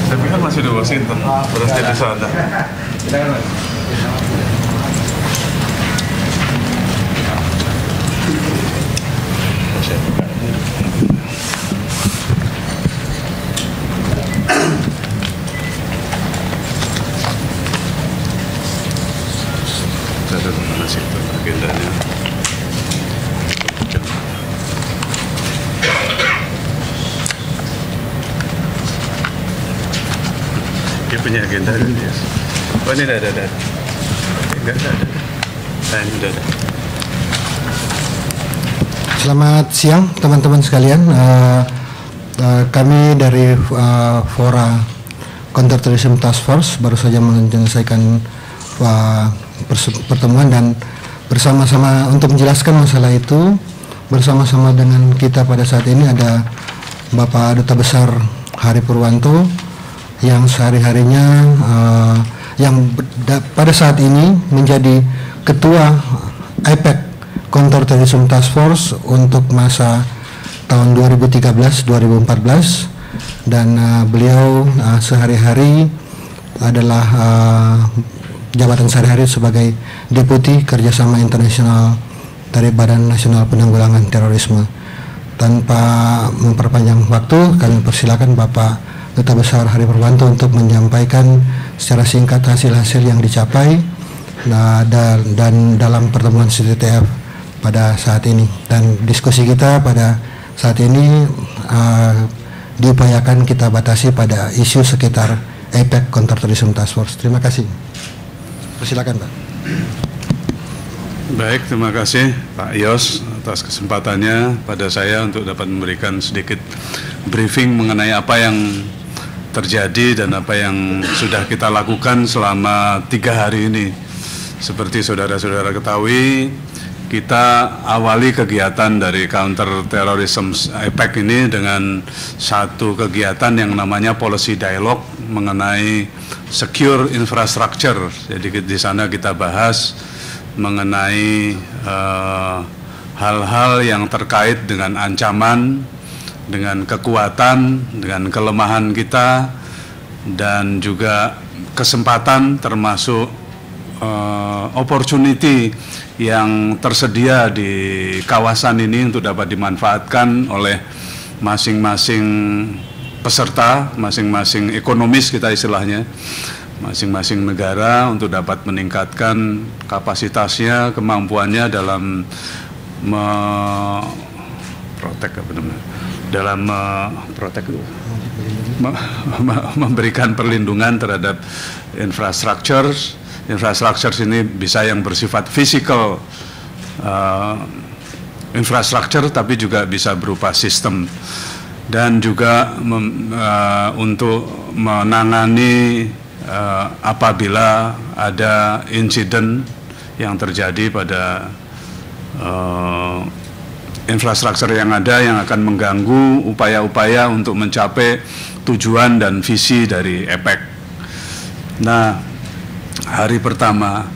Tapi kan masih di Washington, terus di sana. Ada mana sih itu agendanya? Dia punya agenda dia. Oh ini ada. Enggak ada. Nah, ini udah ada. Selamat siang teman-teman sekalian. Kami dari Fora Counterterrorism Task Force baru saja menyelesaikan pertemuan, dan bersama-sama untuk menjelaskan masalah itu, bersama-sama dengan kita pada saat ini ada Bapak Duta Besar Hari Purwanto yang sehari-harinya pada saat ini menjadi Ketua APEC Counterterrorism Task Force untuk masa tahun 2013-2014, dan beliau sehari-hari adalah jabatan sehari-hari sebagai Deputi Kerjasama Internasional dari Badan Nasional Penanggulangan Terorisme. Tanpa memperpanjang waktu, kami persilakan Bapak Duta Besar Hari Purwanto untuk menyampaikan secara singkat hasil-hasil yang dicapai dan dalam pertemuan CTTF pada saat ini, dan diskusi kita pada saat ini diupayakan kita batasi pada isu sekitar APEC Counterterrorism Task Force. Terima kasih. Persilakan, Pak. Baik, terima kasih Pak Yos atas kesempatannya pada saya untuk dapat memberikan sedikit briefing mengenai apa yang terjadi dan apa yang sudah kita lakukan selama 3 hari ini. Seperti saudara-saudara ketahui, kita awali kegiatan dari Counter Terrorism APEC ini dengan satu kegiatan yang namanya Policy Dialogue mengenai Secure Infrastructure. Jadi di sana kita bahas mengenai hal-hal yang terkait dengan ancaman, dengan kekuatan, dengan kelemahan kita, dan juga kesempatan termasuk opportunity yang tersedia di kawasan ini untuk dapat dimanfaatkan oleh masing-masing peserta, masing-masing ekonomis kita istilahnya, masing-masing negara untuk dapat meningkatkan kapasitasnya, kemampuannya dalam memberikan perlindungan terhadap infrastruktur. Infrastruktur ini bisa yang bersifat physical infrastruktur, tapi juga bisa berupa sistem, dan juga untuk menangani apabila ada insiden yang terjadi pada infrastruktur yang ada yang akan mengganggu upaya-upaya untuk mencapai tujuan dan visi dari APEC. Nah, hari pertama,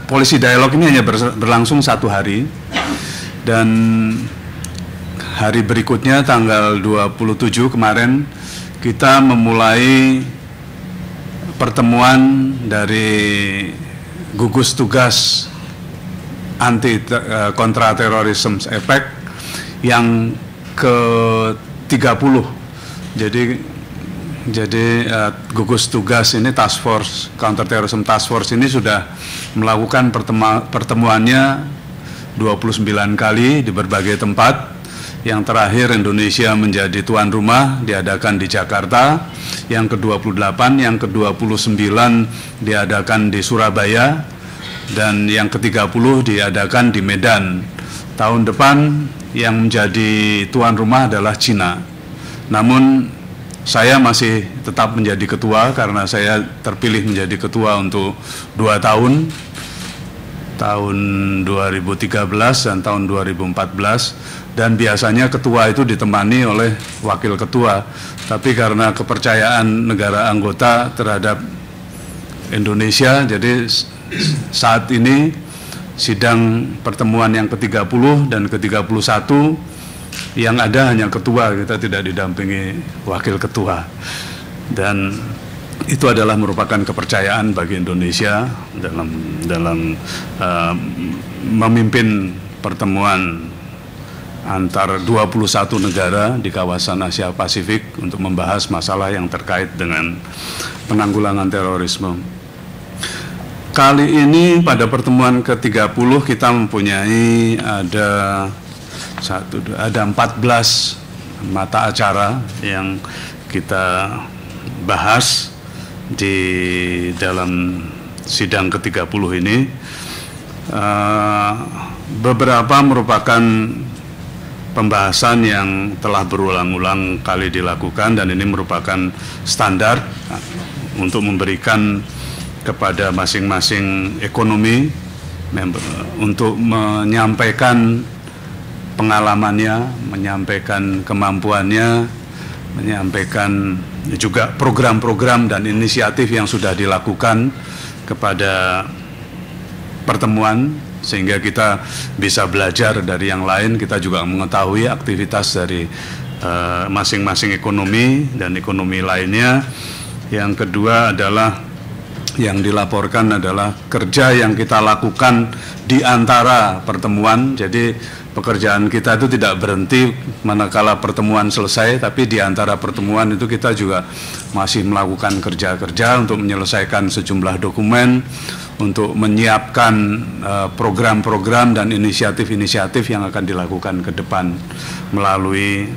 Policy Dialogue ini hanya berlangsung 1 hari, dan hari berikutnya tanggal 27 kemarin kita memulai pertemuan dari gugus tugas anti kontraterorisme APEC yang ke-30. Jadi gugus tugas ini Task Force Counterterrorism Task Force ini sudah melakukan pertemuannya 29 kali di berbagai tempat. Yang terakhir Indonesia menjadi tuan rumah, diadakan di Jakarta. Yang ke-28, yang ke-29 diadakan di Surabaya, dan yang ke-30 diadakan di Medan. Tahun depan yang menjadi tuan rumah adalah Cina. Namun saya masih tetap menjadi ketua karena saya terpilih menjadi ketua untuk 2 tahun, tahun 2013 dan tahun 2014, dan biasanya ketua itu ditemani oleh wakil ketua. Tapi karena kepercayaan negara anggota terhadap Indonesia, jadi saat ini sidang pertemuan yang ke-30 dan ke-31 yang ada hanya ketua, kita tidak didampingi wakil ketua, dan itu adalah merupakan kepercayaan bagi Indonesia dalam memimpin pertemuan antar 21 negara di kawasan Asia Pasifik untuk membahas masalah yang terkait dengan penanggulangan terorisme. Kali ini pada pertemuan ke-30 kita mempunyai ada 14 mata acara yang kita bahas di dalam sidang ke-30 ini. Beberapa merupakan pembahasan yang telah berulang-ulang kali dilakukan, dan ini merupakan standar untuk memberikan kepada masing-masing ekonomi untuk menyampaikan pengalamannya, menyampaikan kemampuannya, menyampaikan juga program-program dan inisiatif yang sudah dilakukan kepada pertemuan, sehingga kita bisa belajar dari yang lain. Kita juga mengetahui aktivitas dari masing-masing ekonomi dan ekonomi lainnya. Yang kedua adalah yang dilaporkan adalah kerja yang kita lakukan di antara pertemuan. Jadi pekerjaan kita itu tidak berhenti manakala pertemuan selesai, tapi di antara pertemuan itu kita juga masih melakukan kerja-kerja untuk menyelesaikan sejumlah dokumen, untuk menyiapkan program-program dan inisiatif-inisiatif yang akan dilakukan ke depan melalui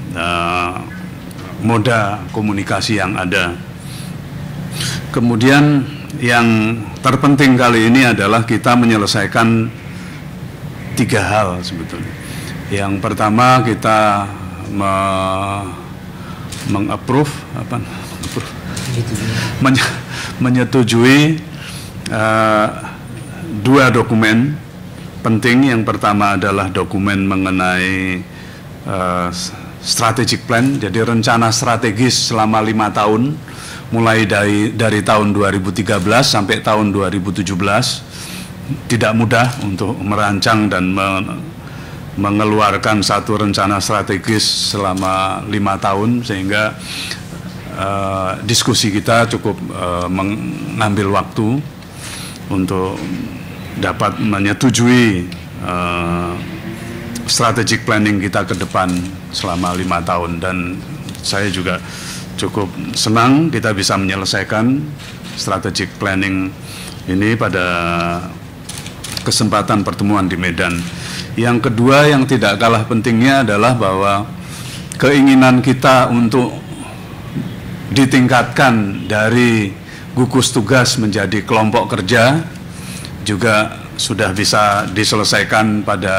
moda komunikasi yang ada. Kemudian yang terpenting kali ini adalah kita menyelesaikan 3 hal sebetulnya. Yang pertama, kita menyetujui 2 dokumen penting. Yang pertama adalah dokumen mengenai strategic plan, jadi rencana strategis selama 5 tahun, mulai dari tahun 2013 sampai tahun 2017. Tidak mudah untuk merancang dan mengeluarkan satu rencana strategis selama 5 tahun, sehingga diskusi kita cukup mengambil waktu untuk dapat menyetujui strategic planning kita ke depan selama 5 tahun. Dan saya juga cukup senang kita bisa menyelesaikan strategic planning ini pada kesempatan pertemuan di Medan. Yang kedua yang tidak kalah pentingnya adalah bahwa keinginan kita untuk ditingkatkan dari gugus tugas menjadi kelompok kerja juga sudah bisa diselesaikan pada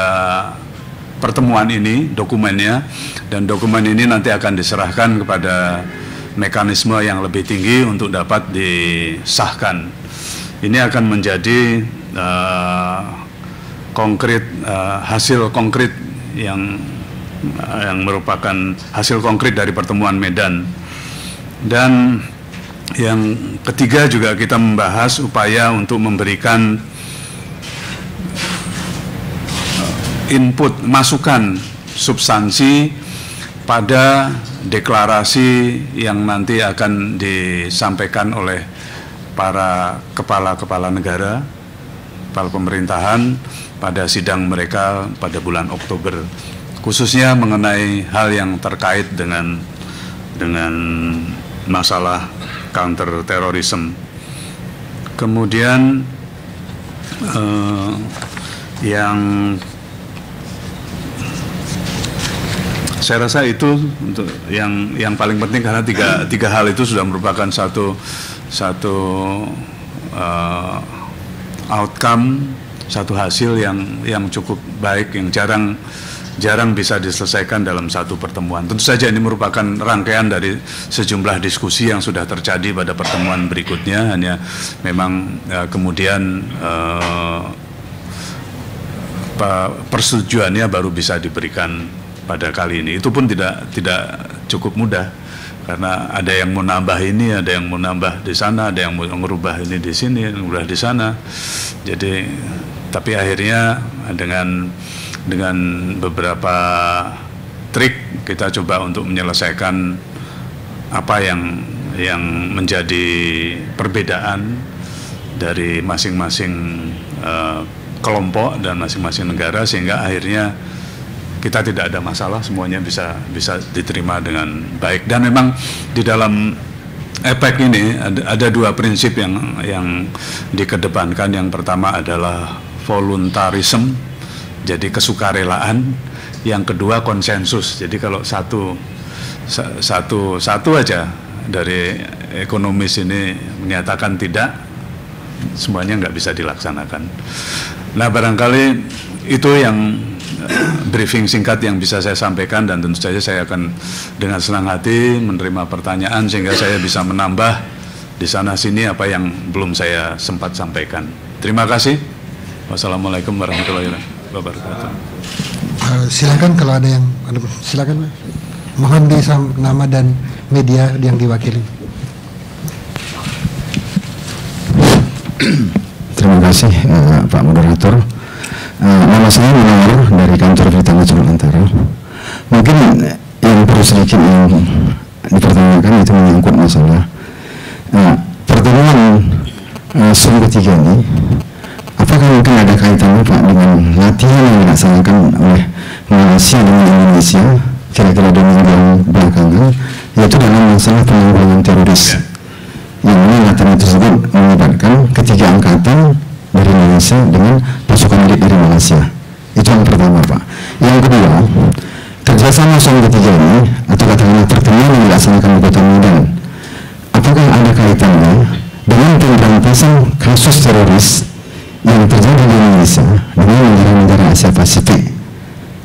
pertemuan ini, dokumennya, dan dokumen ini nanti akan diserahkan kepada mekanisme yang lebih tinggi untuk dapat disahkan. Ini akan menjadi hasil konkret yang merupakan hasil konkret dari pertemuan Medan. Dan yang ketiga juga kita membahas upaya untuk memberikan input, masukan substansi pada deklarasi yang nanti akan disampaikan oleh para kepala-kepala negara, kepala pemerintahan pada sidang mereka pada bulan Oktober, khususnya mengenai hal yang terkait dengan masalah counter terorisme. Kemudian yang saya rasa itu untuk yang paling penting, karena tiga hal itu sudah merupakan satu outcome, satu hasil yang cukup baik, yang jarang bisa diselesaikan dalam satu pertemuan. Tentu saja ini merupakan rangkaian dari sejumlah diskusi yang sudah terjadi pada pertemuan berikutnya, hanya memang kemudian persetujuannya baru bisa diberikan pada kali ini. Itu pun tidak cukup mudah, karena ada yang mau nambah ini, ada yang mau nambah di sana, ada yang mau merubah ini di sini, merubah di sana. Jadi, tapi akhirnya dengan beberapa trik, kita coba untuk menyelesaikan apa yang menjadi perbedaan dari masing-masing kelompok dan masing-masing negara, sehingga akhirnya kita tidak ada masalah, semuanya bisa diterima dengan baik. Dan memang di dalam APEC ini ada dua prinsip yang dikedepankan. Yang pertama adalah voluntarism, jadi kesukarelaan. Yang kedua konsensus. Jadi kalau satu aja dari ekonomis ini menyatakan tidak, semuanya nggak bisa dilaksanakan. Nah, barangkali itu yang briefing singkat yang bisa saya sampaikan, dan tentu saja saya akan dengan senang hati menerima pertanyaan sehingga saya bisa menambah di sana sini apa yang belum saya sempat sampaikan. Terima kasih. Wassalamualaikum warahmatullahi wabarakatuh. Silakan kalau ada yang silakan. Mohon di nama dan media yang diwakili. Terima kasih Pak Moderator. Nama saya Munawar dari kantor Berita Nasional Antara. Mungkin yang perlu sedikit yang dipertanyakan itu menyangkut masalah pertemuan SOM ketiga ini. Apakah mungkin ada kaitannya Pak dengan latihan yang dilaksanakan oleh Malaysia dengan Indonesia kira-kira 2 minggu belakangan, yaitu dalam masalah penanggulangan teroris? Yang ini latihan tersebut melibatkan ketiga angkatan dari Indonesia dengan pasukan elit dari Malaysia. Itu yang pertama Pak. Yang kedua, kerjasama SOM ketiga ini atau katakanlah pertemuan yang dilaksanakan di Kota Medan, apakah ada kaitannya dengan pemberantasan kasus teroris yang terjadi di Indonesia dengan negara-negara Asia Pasifik?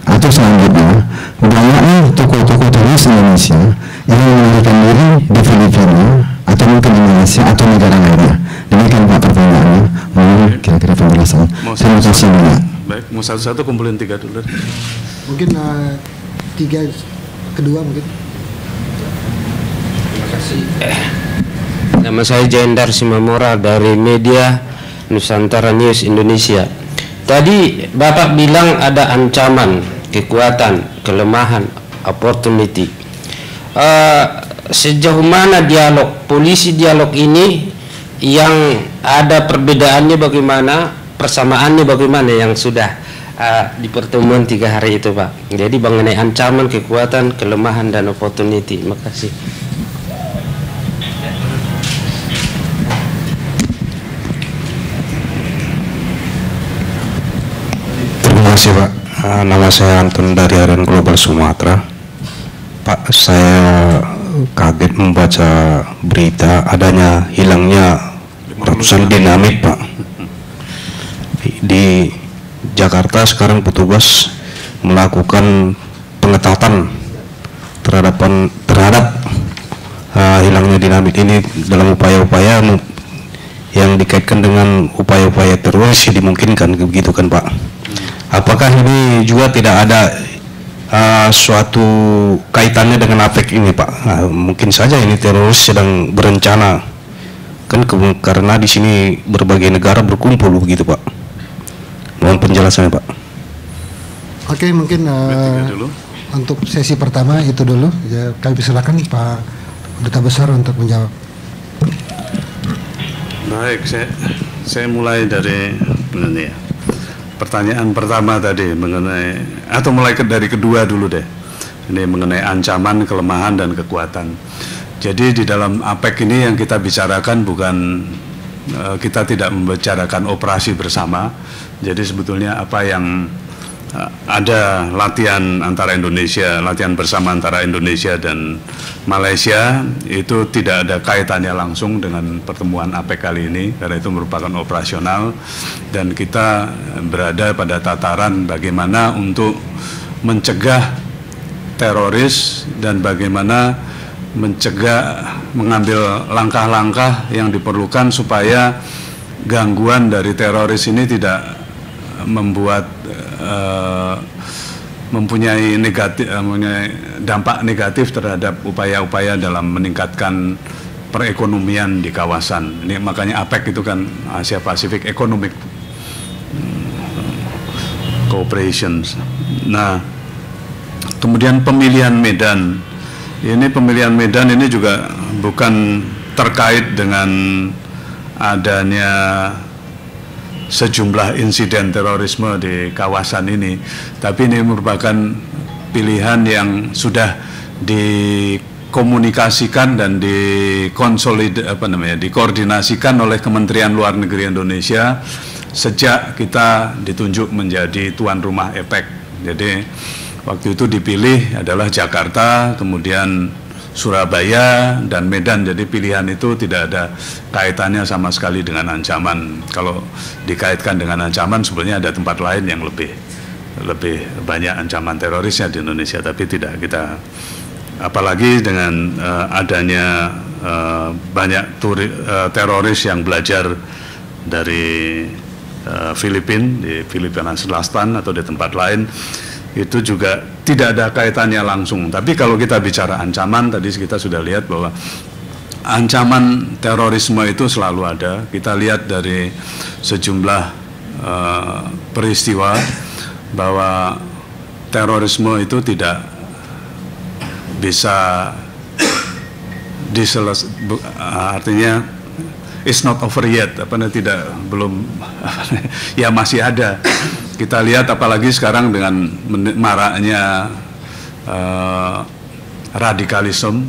Atau selanjutnya, banyaknya tokoh-tokoh teroris Indonesia yang melarikan diri di Filipina atau mungkin di Malaysia atau negara lainnya. Demikian Pak pertanyaannya. Mohon kira-kira penjelasan. Terima kasih banyak. Baik, mau satu-satu kumpulin 3 dulu. Mungkin 3 kedua mungkin. Terima kasih. Nama saya Jendar Simamora dari media Nusantara News Indonesia. Tadi Bapak bilang ada ancaman, kekuatan, kelemahan, opportunity. Sejauh mana dialog, polisi dialog ini yang ada perbedaannya bagaimana, persamaannya bagaimana yang sudah di pertemuan 3 hari itu Pak? Jadi mengenai ancaman, kekuatan, kelemahan, dan opportunity. Terima kasih. Terima kasih Pak. Nama saya Anton dari Harian Global Sumatera. Pak, saya kaget membaca berita adanya hilangnya ratusan dinamit Pak. Di Jakarta sekarang petugas melakukan pengetatan terhadap hilangnya dinamit ini dalam upaya-upaya yang dikaitkan dengan upaya-upaya teroris dimungkinkan, begitu kan Pak? Apakah ini juga tidak ada suatu kaitannya dengan APEC ini Pak? Mungkin saja ini teroris sedang berencana kan, karena di sini berbagai negara berkumpul begitu Pak. Mohon penjelasannya Pak. Oke, mungkin untuk sesi pertama itu dulu. Ya, kami silakan Pak Duta Besar untuk menjawab. Baik, saya mulai dari ini ya. Pertanyaan pertama tadi mengenai, atau mulai dari kedua dulu deh. Ini mengenai ancaman, kelemahan, dan kekuatan. Jadi di dalam APEC ini yang kita bicarakan bukan, kita tidak membicarakan operasi bersama. Jadi sebetulnya apa yang ada latihan antara Indonesia, latihan bersama antara Indonesia dan Malaysia, itu tidak ada kaitannya langsung dengan pertemuan APEC kali ini, karena itu merupakan operasional, dan kita berada pada tataran bagaimana untuk mencegah teroris dan bagaimana mengambil langkah-langkah yang diperlukan supaya gangguan dari teroris ini tidak mempunyai dampak negatif terhadap upaya-upaya dalam meningkatkan perekonomian di kawasan. Ini makanya APEC itu kan Asia Pacific Economic Cooperation. Nah, Kemudian pemilihan medan. Ini pemilihan medan ini juga bukan terkait dengan adanya sejumlah insiden terorisme di kawasan ini, tapi ini merupakan pilihan yang sudah dikomunikasikan dan dikoordinasikan oleh Kementerian Luar Negeri Indonesia sejak kita ditunjuk menjadi tuan rumah APEC. Jadi waktu itu dipilih adalah Jakarta, kemudian Surabaya dan Medan. Jadi pilihan itu tidak ada kaitannya sama sekali dengan ancaman. Kalau dikaitkan dengan ancaman, sebenarnya ada tempat lain yang lebih banyak ancaman terorisnya di Indonesia, tapi tidak kita. Apalagi dengan adanya banyak teroris yang belajar dari Filipina, di Filipina Selatan atau di tempat lain, itu juga tidak ada kaitannya langsung. Tapi kalau kita bicara ancaman, tadi kita sudah lihat bahwa ancaman terorisme itu selalu ada. Kita lihat dari sejumlah peristiwa bahwa terorisme itu tidak bisa artinya it's not over yet, ya masih ada. Kita lihat apalagi sekarang dengan maraknya radikalisme,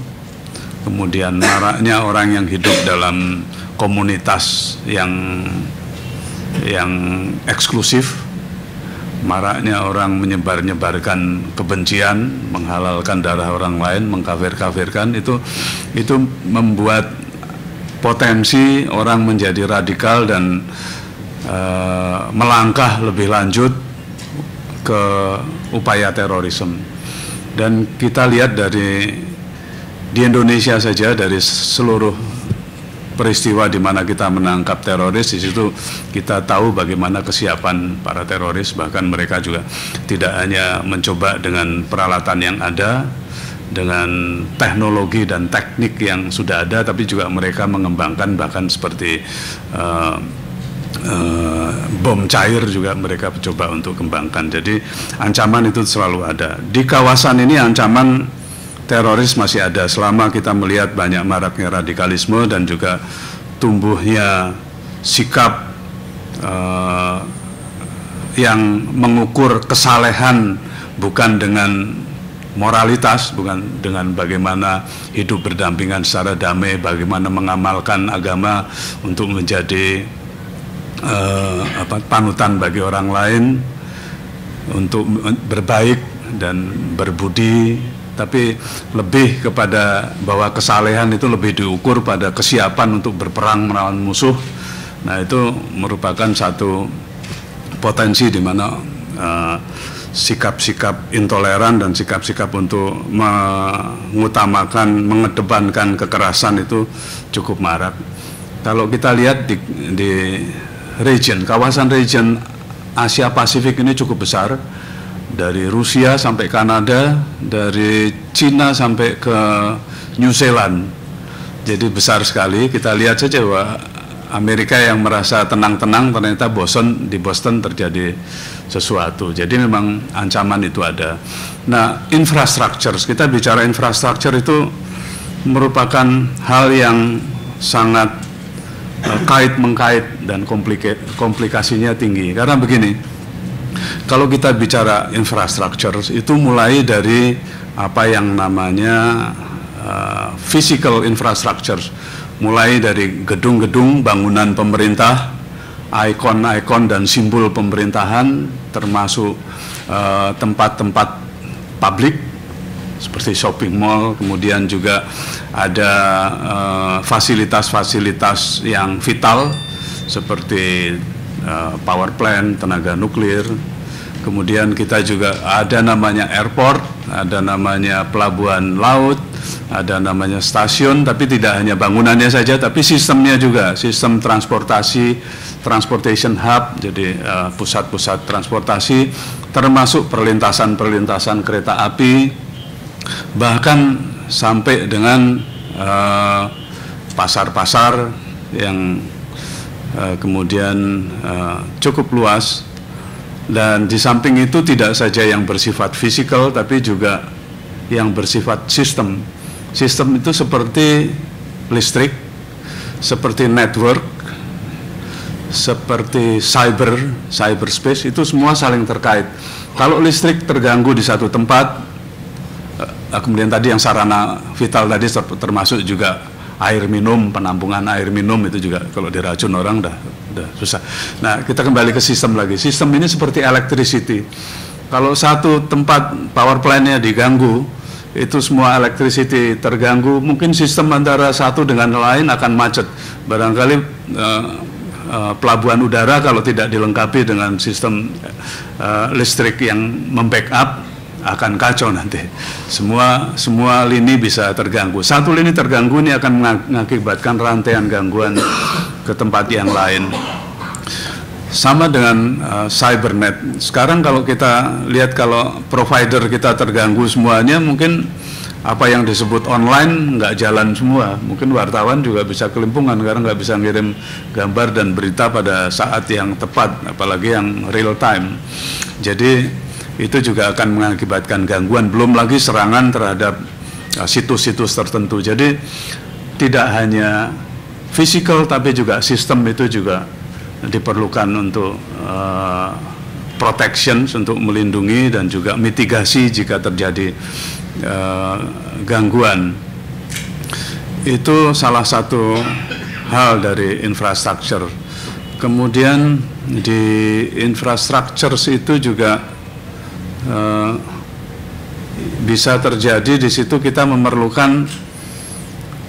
kemudian maraknya orang yang hidup dalam komunitas yang eksklusif, maraknya orang menyebarkan kebencian, menghalalkan darah orang lain, mengkafir-kafirkan, itu membuat potensi orang menjadi radikal dan melangkah lebih lanjut ke upaya terorisme. Dan kita lihat di Indonesia saja, dari seluruh peristiwa di mana kita menangkap teroris, di situ kita tahu bagaimana kesiapan para teroris. Bahkan mereka juga tidak hanya mencoba dengan peralatan yang ada, dengan teknologi dan teknik yang sudah ada, tapi juga mereka mengembangkan bahkan seperti bom cair juga mereka coba untuk kembangkan. Jadi ancaman itu selalu ada. Di kawasan ini ancaman teroris masih ada selama kita melihat banyak maraknya radikalisme dan juga tumbuhnya sikap yang mengukur kesalehan bukan dengan moralitas, bukan dengan bagaimana hidup berdampingan secara damai, bagaimana mengamalkan agama untuk menjadi panutan bagi orang lain, untuk berbaik dan berbudi, tapi lebih kepada bahwa kesalehan itu lebih diukur pada kesiapan untuk berperang melawan musuh. Nah, itu merupakan satu potensi di mana sikap-sikap intoleran dan sikap-sikap untuk mengutamakan, mengedepankan kekerasan itu cukup marak. Kalau kita lihat di kawasan region Asia Pasifik ini cukup besar, dari Rusia sampai Kanada, dari Cina sampai ke New Zealand. Jadi besar sekali. Kita lihat saja bahwa Amerika yang merasa tenang-tenang, ternyata di Boston terjadi sesuatu. Jadi memang ancaman itu ada. Nah, infrastructure, kita bicara infrastructure itu merupakan hal yang sangat kait-mengkait dan komplikasinya tinggi. Karena begini, kalau kita bicara infrastructure itu mulai dari apa yang namanya physical infrastructure, mulai dari gedung-gedung, bangunan pemerintah, ikon-ikon dan simbol pemerintahan, termasuk tempat-tempat publik seperti shopping mall, kemudian juga ada fasilitas-fasilitas yang vital seperti power plant, tenaga nuklir. Kemudian kita juga ada namanya airport, ada namanya pelabuhan laut, ada namanya stasiun, tapi tidak hanya bangunannya saja, tapi sistemnya juga, sistem transportation hub, jadi pusat-pusat transportasi, termasuk perlintasan-perlintasan kereta api, bahkan sampai dengan pasar-pasar yang kemudian cukup luas. Dan di samping itu tidak saja yang bersifat fisikal, tapi juga yang bersifat sistem. Sistem itu seperti listrik, seperti network, seperti cyberspace, itu semua saling terkait. Kalau listrik terganggu di satu tempat, kemudian tadi yang sarana vital tadi termasuk juga air minum, penampungan air minum itu juga kalau diracun orang udah susah. Nah, kita kembali ke sistem lagi. Sistem ini seperti electricity. Kalau satu tempat power plant-nya diganggu, itu semua electricity terganggu, mungkin sistem antara satu dengan lain akan macet. Barangkali pelabuhan udara kalau tidak dilengkapi dengan sistem listrik yang membackup akan kacau nanti. Semua lini bisa terganggu. Satu lini terganggu ini akan mengakibatkan rantaian gangguan ke tempat yang lain. Sama dengan cybernet. Sekarang kalau kita lihat, kalau provider kita terganggu semuanya, mungkin apa yang disebut online nggak jalan semua. Mungkin wartawan juga bisa kelimpungan karena nggak bisa ngirim gambar dan berita pada saat yang tepat, apalagi yang real time. Jadi itu juga akan mengakibatkan gangguan, belum lagi serangan terhadap situs-situs tertentu. Jadi tidak hanya fisikal, tapi juga sistem itu juga diperlukan untuk protection, untuk melindungi dan juga mitigasi jika terjadi gangguan. Itu salah satu hal dari infrastruktur. Kemudian di infrastruktur itu juga bisa terjadi di situ kita memerlukan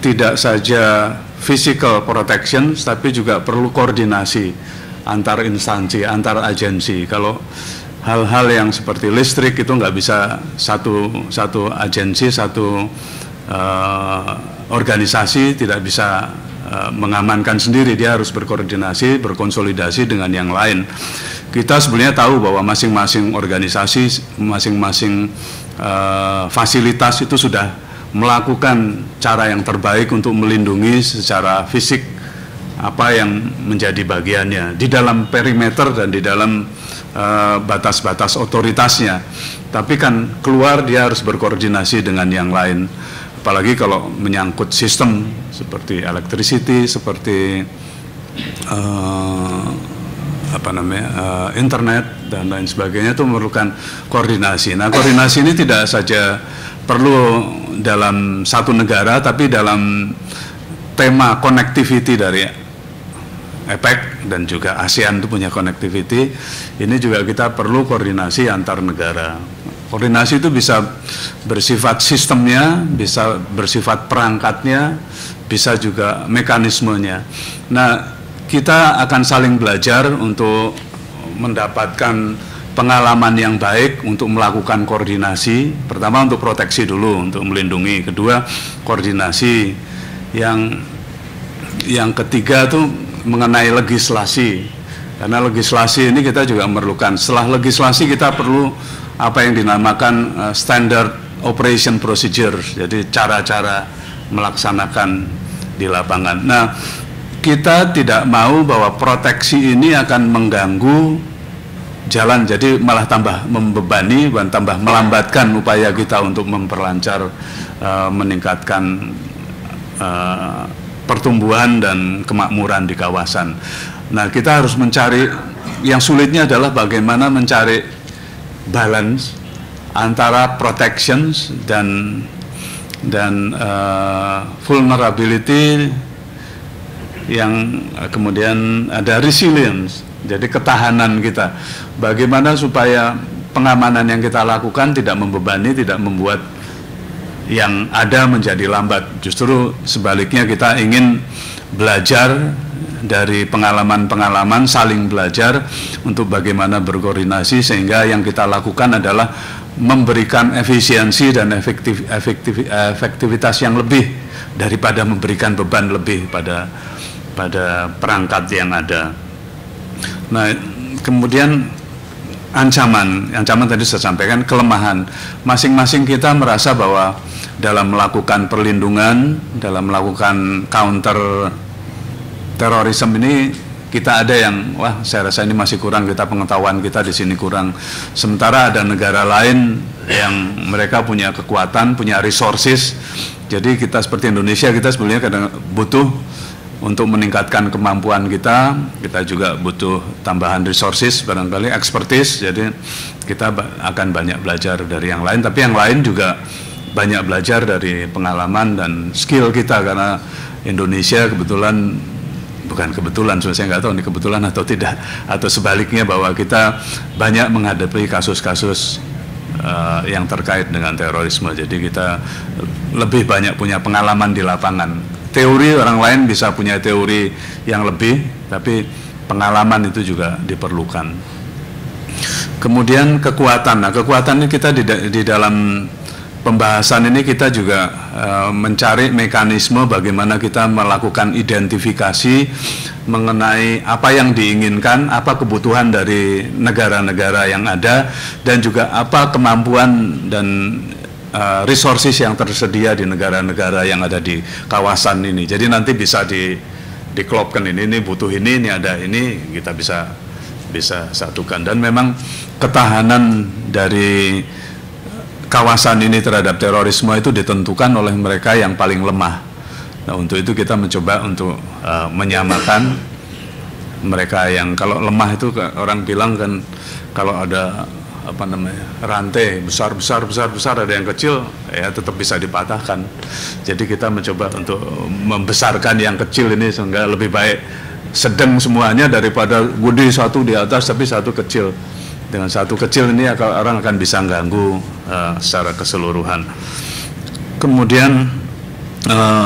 tidak saja physical protection, tapi juga perlu koordinasi antar instansi, antar agensi. Kalau hal-hal yang seperti listrik itu nggak bisa satu agensi, satu organisasi tidak bisa mengamankan sendiri, dia harus berkoordinasi, berkonsolidasi dengan yang lain. Kita sebenarnya tahu bahwa masing-masing organisasi, masing-masing fasilitas itu sudah melakukan cara yang terbaik untuk melindungi secara fisik apa yang menjadi bagiannya di dalam perimeter dan di dalam batas-batas otoritasnya. Tapi kan keluar dia harus berkoordinasi dengan yang lain. Apalagi kalau menyangkut sistem seperti electricity, seperti internet dan lain sebagainya, itu memerlukan koordinasi. Nah, koordinasi ini tidak saja perlu dalam satu negara, tapi dalam tema connectivity dari APEC dan juga ASEAN itu punya connectivity. Ini juga kita perlu koordinasi antar negara. Koordinasi itu bisa bersifat sistemnya, bisa bersifat perangkatnya, bisa juga mekanismenya. Nah, kita akan saling belajar untuk mendapatkan pengalaman yang baik untuk melakukan koordinasi. Pertama untuk proteksi dulu, untuk melindungi. Kedua koordinasi. Yang ketiga itu mengenai legislasi. Karena legislasi ini kita juga memerlukan. Setelah legislasi kita perlu apa yang dinamakan standard operation procedure, jadi cara-cara melaksanakan di lapangan. Nah, kita tidak mau bahwa proteksi ini akan mengganggu jalan, jadi malah tambah membebani dan tambah melambatkan upaya kita untuk memperlancar, meningkatkan pertumbuhan dan kemakmuran di kawasan. Nah, kita harus mencari, yang sulitnya adalah bagaimana mencari balance antara protections dan vulnerability, yang kemudian ada resilience, jadi ketahanan kita. Bagaimana supaya pengamanan yang kita lakukan tidak membebani, tidak membuat yang ada menjadi lambat. Justru sebaliknya, kita ingin belajar dari pengalaman-pengalaman, saling belajar untuk bagaimana berkoordinasi, sehingga yang kita lakukan adalah memberikan efisiensi dan efektivitas yang lebih daripada memberikan beban lebih pada perangkat yang ada. Nah, kemudian ancaman tadi saya sampaikan, kelemahan. Masing-masing kita merasa bahwa dalam melakukan perlindungan, dalam melakukan counter terorisme ini kita ada yang, wah saya rasa ini masih kurang, kita pengetahuan kita di sini kurang. Sementara ada negara lain yang mereka punya kekuatan, punya resources. Jadi kita seperti Indonesia, kita sebenarnya kadang butuh untuk meningkatkan kemampuan kita juga butuh tambahan resources, barangkali expertise. Jadi kita akan banyak belajar dari yang lain, tapi yang lain juga banyak belajar dari pengalaman dan skill kita, karena Indonesia kebetulan, bukan kebetulan, saya nggak tahu ini kebetulan atau tidak, atau sebaliknya, bahwa kita banyak menghadapi kasus-kasus yang terkait dengan terorisme. Jadi kita lebih banyak punya pengalaman di lapangan. Teori orang lain bisa punya teori yang lebih, tapi pengalaman itu juga diperlukan. Kemudian kekuatan. Nah, kekuatan ini kita di dalam pembahasan ini kita juga mencari mekanisme bagaimana kita melakukan identifikasi mengenai apa yang diinginkan, apa kebutuhan dari negara-negara yang ada, dan juga apa kemampuan dan resources yang tersedia di negara-negara yang ada di kawasan ini. Jadi nanti bisa diklopkan, ini butuh ini ada ini, kita bisa satukan. Dan memang ketahanan dari kawasan ini terhadap terorisme itu ditentukan oleh mereka yang paling lemah. Nah, untuk itu kita mencoba untuk menyamakan mereka yang, kalau lemah itu orang bilang kan, kalau ada rantai besar, ada yang kecil, ya tetap bisa dipatahkan. Jadi kita mencoba untuk membesarkan yang kecil ini sehingga lebih baik sedang semuanya daripada gede satu di atas tapi satu kecil. Dengan satu kecil ini orang akan bisa ganggu secara keseluruhan. Kemudian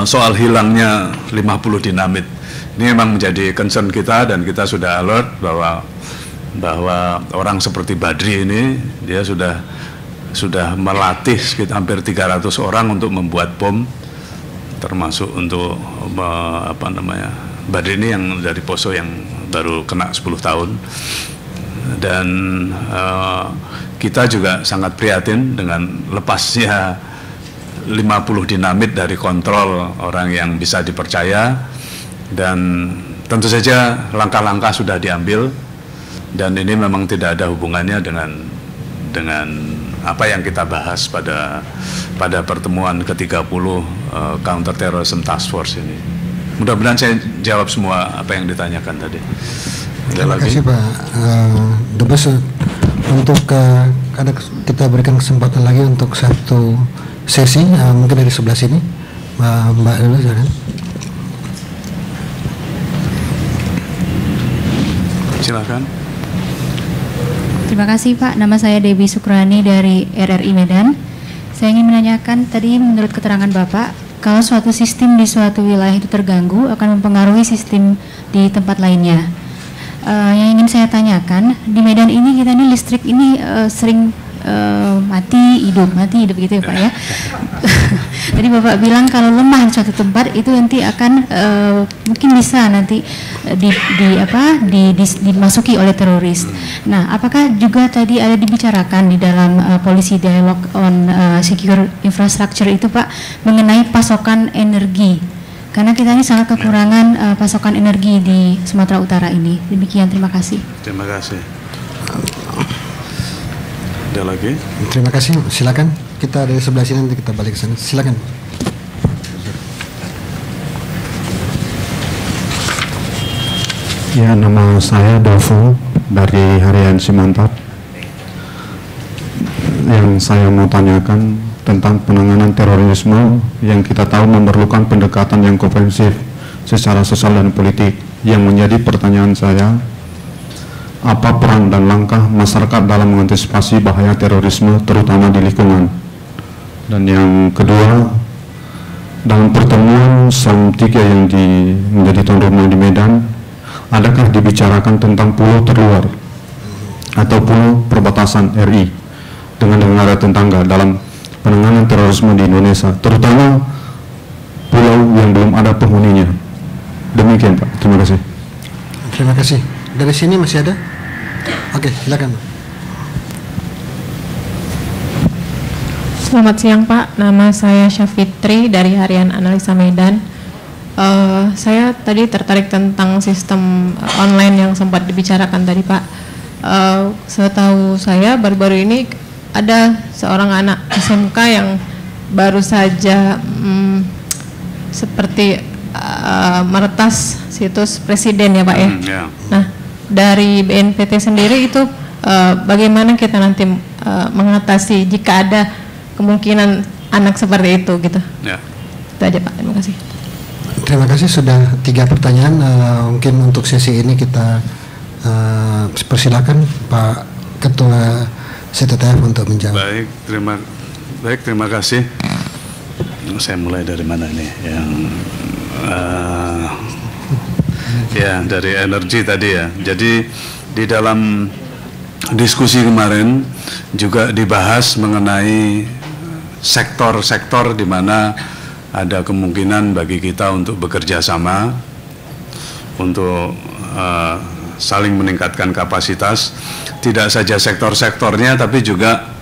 soal hilangnya 50 dinamit ini memang menjadi concern kita, dan kita sudah alert bahwa orang seperti Badri ini dia sudah melatih sekitar hampir 300 orang untuk membuat bom, termasuk untuk Badri ini yang dari Poso yang baru kena 10 tahun. Dan kita juga sangat prihatin dengan lepasnya 50 dinamit dari kontrol orang yang bisa dipercaya, dan tentu saja langkah-langkah sudah diambil, dan ini memang tidak ada hubungannya dengan apa yang kita bahas pada pertemuan ke-30 Counter Terrorism Task Force ini. Mudah-mudahan saya jawab semua apa yang ditanyakan tadi. Terima kasih Pak Dubes. Untuk kita berikan kesempatan lagi untuk satu sesi, mungkin dari sebelah sini, Mbak dulu silakan. Silakan. Terima kasih Pak. Nama saya Dewi Sukrani dari RRI Medan. Saya ingin menanyakan, tadi menurut keterangan Bapak, kalau suatu sistem di suatu wilayah itu terganggu akan mempengaruhi sistem di tempat lainnya. Yang ingin saya tanyakan, di Medan ini kita ini listrik ini sering mati hidup gitu ya Pak ya. Jadi Bapak bilang kalau lemah di suatu tempat itu nanti akan mungkin bisa nanti dimasuki oleh teroris. Nah, apakah juga tadi ada dibicarakan di dalam policy dialogue on secure infrastructure itu Pak mengenai pasokan energi? Karena kita ini sangat kekurangan pasokan energi di Sumatera Utara ini. Demikian, terima kasih. Terima kasih. Ada lagi? Terima kasih. Silakan. Kita dari sebelah sini, nanti kita balik ke sana. Silakan. Ya, nama saya Dovo dari Harian Simantat. Yang saya mau tanyakan tentang penanganan terorisme yang kita tahu memerlukan pendekatan yang komprehensif secara sosial dan politik. Yang menjadi pertanyaan saya, apa peran dan langkah masyarakat dalam mengantisipasi bahaya terorisme terutama di lingkungan? Dan yang kedua, dalam pertemuan SAM 3 yang menjadi tuan rumah di Medan, adakah dibicarakan tentang pulau terluar atau pulau perbatasan RI dengan negara tetangga dalam penanganan terorisme di Indonesia, terutama pulau yang belum ada penghuninya? Demikian Pak, terima kasih. Terima kasih. Dari sini masih ada? Oke, silakan. Selamat siang Pak, nama saya Syafitri dari Harian Analisa Medan. Saya tadi tertarik tentang sistem online yang sempat dibicarakan tadi Pak. Setahu saya baru-baru ini ada seorang anak SMK yang baru saja seperti meretas situs presiden ya Pak ya. Yeah. Nah dari BNPT sendiri itu bagaimana kita nanti mengatasi jika ada kemungkinan anak seperti itu gitu? Yeah. Itu aja Pak. Terima kasih. Terima kasih, sudah 3 pertanyaan. Mungkin untuk sesi ini kita persilakan Pak Ketua CTTF untuk menjawab. Baik, terima kasih. Saya mulai dari mana nih? Yang ya dari energi tadi ya. Jadi di dalam diskusi kemarin juga dibahas mengenai sektor-sektor di mana ada kemungkinan bagi kita untuk bekerja sama untuk saling meningkatkan kapasitas, tidak saja sektor-sektornya tapi juga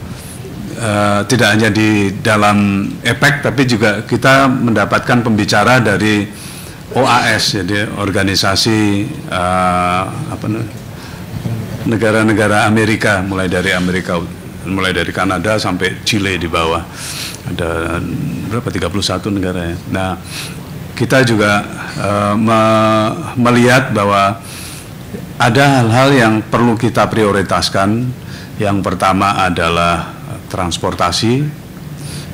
tidak hanya di dalam EPEC tapi juga kita mendapatkan pembicara dari OAS, jadi organisasi negara-negara Amerika, mulai dari Kanada sampai Chile di bawah. Ada berapa, 31 negara ya. Nah, kita juga melihat bahwa ada hal-hal yang perlu kita prioritaskan. Yang pertama adalah transportasi,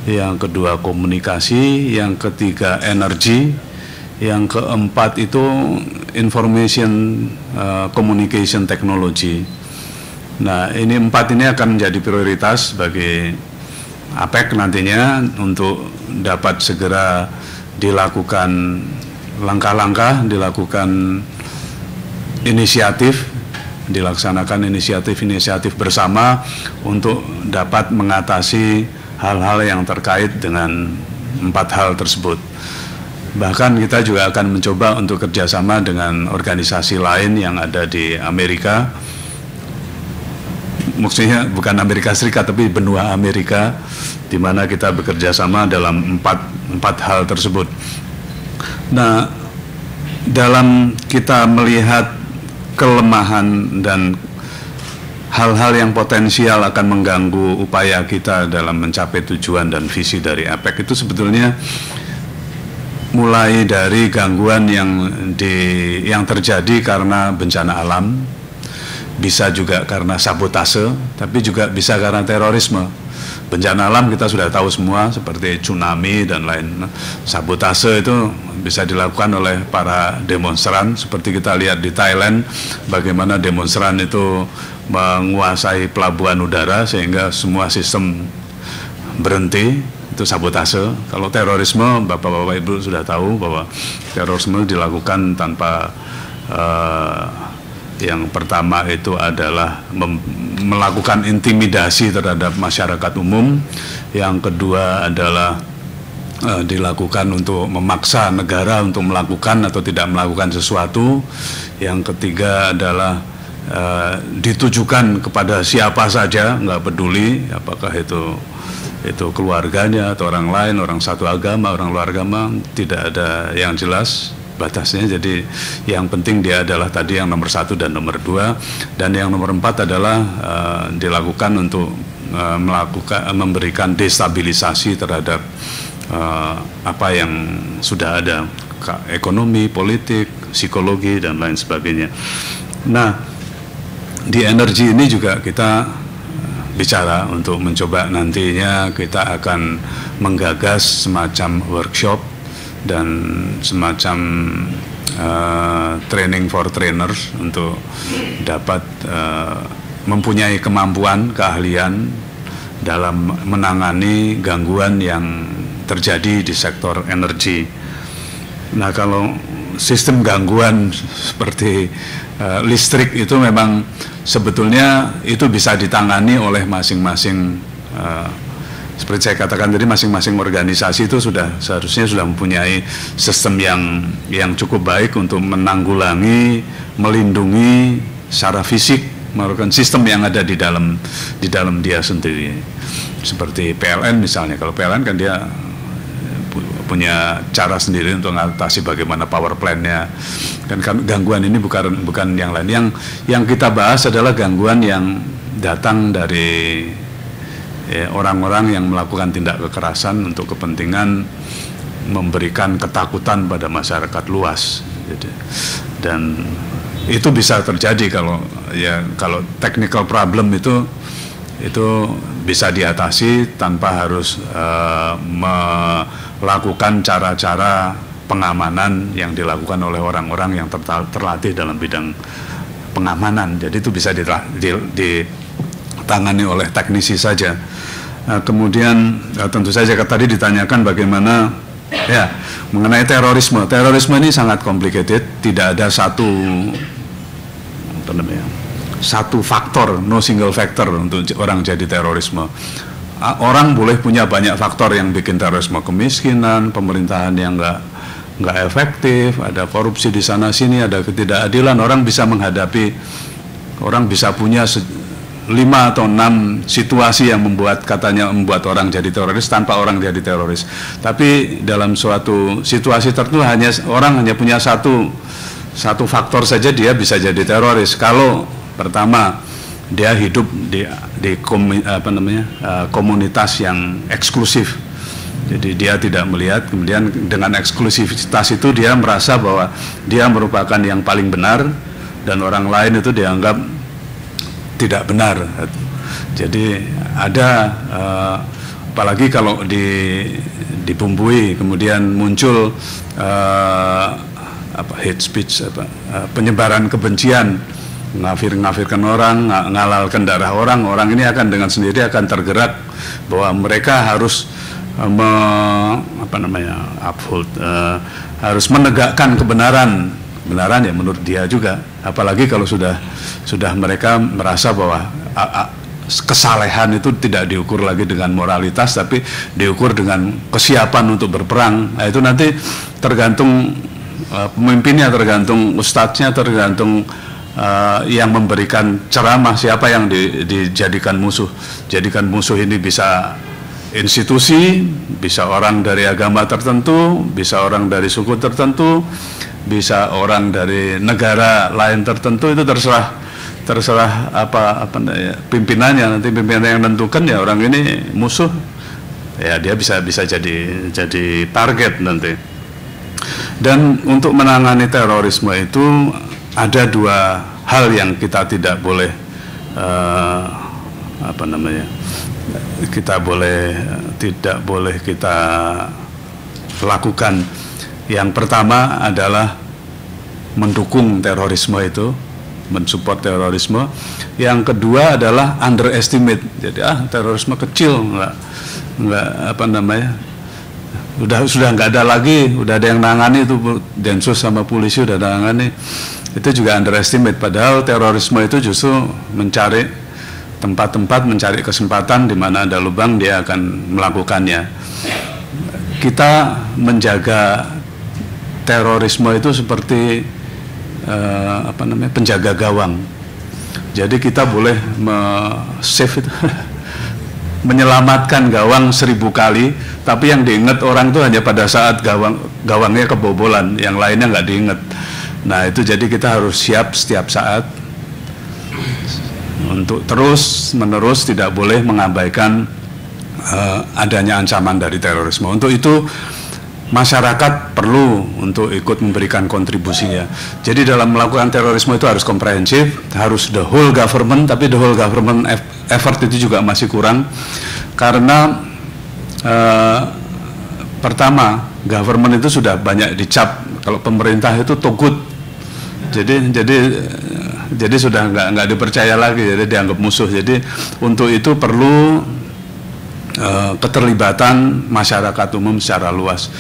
yang kedua komunikasi, yang ketiga energi, yang keempat itu information communication technology. Nah, ini 4 ini akan menjadi prioritas bagi APEC nantinya untuk dapat segera dilakukan langkah-langkah, dilakukan inisiatif, dilaksanakan inisiatif-inisiatif bersama untuk dapat mengatasi hal-hal yang terkait dengan 4 hal tersebut. Bahkan kita juga akan mencoba untuk kerjasama dengan organisasi lain yang ada di Amerika, maksudnya bukan Amerika Serikat tapi benua Amerika, di mana kita bekerja sama dalam empat hal tersebut. Nah, dalam kita melihat kelemahan dan hal-hal yang potensial akan mengganggu upaya kita dalam mencapai tujuan dan visi dari APEC itu sebetulnya mulai dari gangguan yang terjadi karena bencana alam, bisa juga karena sabotase, tapi juga bisa karena terorisme. Bencana alam kita sudah tahu semua seperti tsunami dan lain. Sabotase itu bisa dilakukan oleh para demonstran, seperti kita lihat di Thailand bagaimana demonstran itu menguasai pelabuhan udara sehingga semua sistem berhenti. Itu sabotase. Kalau terorisme, Bapak-bapak Ibu sudah tahu bahwa terorisme dilakukan tanpa yang pertama itu adalah melakukan intimidasi terhadap masyarakat umum. Yang kedua adalah dilakukan untuk memaksa negara untuk melakukan atau tidak melakukan sesuatu. Yang ketiga adalah ditujukan kepada siapa saja, nggak peduli apakah itu keluarganya atau orang lain, orang satu agama, orang luar agama, tidak ada yang jelas batasnya. Jadi yang penting dia adalah tadi yang nomor 1 dan nomor 2, dan yang nomor 4 adalah dilakukan untuk memberikan destabilisasi terhadap apa yang sudah ada, ekonomi, politik, psikologi dan lain sebagainya. Nah, di energi ini juga kita bicara untuk mencoba nantinya kita akan menggagas semacam workshop dan semacam training for trainers untuk dapat mempunyai kemampuan, keahlian dalam menangani gangguan yang terjadi di sektor energi. Nah, kalau sistem gangguan seperti listrik itu memang sebetulnya itu bisa ditangani oleh masing-masing, seperti saya katakan tadi, masing-masing organisasi itu seharusnya sudah mempunyai sistem yang cukup baik untuk menanggulangi, melindungi secara fisik, melakukan sistem yang ada di dalam dia sendiri. Seperti PLN misalnya, kalau PLN kan dia punya cara sendiri untuk mengatasi bagaimana power plan-nya. Dan gangguan ini bukan yang lain. Yang kita bahas adalah gangguan yang datang dari orang-orang yang melakukan tindak kekerasan untuk kepentingan memberikan ketakutan pada masyarakat luas. Dan itu bisa terjadi kalau technical problem itu bisa diatasi tanpa harus melakukan cara-cara pengamanan yang dilakukan oleh orang-orang yang terlatih dalam bidang pengamanan. Jadi itu bisa ditangani oleh teknisi saja. Kemudian tentu saja tadi ditanyakan bagaimana mengenai terorisme. Terorisme ini sangat complicated, tidak ada satu faktor, no single factor untuk orang jadi terorisme. Orang boleh punya banyak faktor yang bikin terorisme, kemiskinan, pemerintahan yang nggak efektif, ada korupsi di sana sini, ada ketidakadilan. Orang bisa punya 5 atau 6 situasi yang membuat orang jadi teroris tanpa orang jadi teroris. Tapi dalam suatu situasi tertentu orang hanya punya satu faktor saja dia bisa jadi teroris. Kalau pertama dia hidup di komunitas yang eksklusif. Jadi dia tidak melihat, kemudian dengan eksklusivitas itu dia merasa bahwa dia merupakan yang paling benar dan orang lain itu dianggap tidak benar. Jadi ada apalagi kalau dibumbui kemudian muncul hate speech, penyebaran kebencian, ngafirkan orang, ngalalkan darah orang ini akan dengan sendiri akan tergerak bahwa mereka harus harus menegakkan kebenaran ya menurut dia juga. Apalagi kalau sudah mereka merasa bahwa kesalehan itu tidak diukur lagi dengan moralitas, tapi diukur dengan kesiapan untuk berperang. Nah, itu nanti tergantung pemimpinnya, tergantung ustadznya, tergantung yang memberikan ceramah siapa yang dijadikan musuh. Jadikan musuh ini bisa institusi, bisa orang dari agama tertentu, bisa orang dari suku tertentu, bisa orang dari negara lain tertentu. Itu terserah pimpinannya. Nanti pimpinan yang menentukan ya orang ini musuh, ya dia bisa jadi target nanti. Dan untuk menangani terorisme itu ada 2 hal yang kita tidak boleh kita lakukan. Yang pertama adalah mendukung terorisme itu, mensupport terorisme. Yang kedua adalah underestimate. Jadi terorisme kecil, sudah nggak ada lagi, udah ada yang nangani itu, Densus sama polisi udah nangani. Itu juga underestimate. Padahal terorisme itu justru mencari tempat-tempat, mencari kesempatan di mana ada lubang dia akan melakukannya. Kita menjaga terorisme itu seperti penjaga gawang. Jadi kita boleh save itu menyelamatkan gawang 1000 kali, tapi yang diingat orang itu hanya pada saat gawangnya kebobolan, yang lainnya nggak diingat. Nah itu jadi kita harus siap setiap saat untuk terus-menerus tidak boleh mengabaikan adanya ancaman dari terorisme. Untuk itu masyarakat perlu untuk ikut memberikan kontribusinya. Jadi dalam melakukan terorisme itu harus komprehensif, harus the whole government, tapi the whole government effort itu juga masih kurang. Karena pertama, government itu sudah banyak dicap, kalau pemerintah itu togut. Jadi sudah nggak dipercaya lagi, jadi dianggap musuh. Jadi untuk itu perlu keterlibatan masyarakat umum secara luas.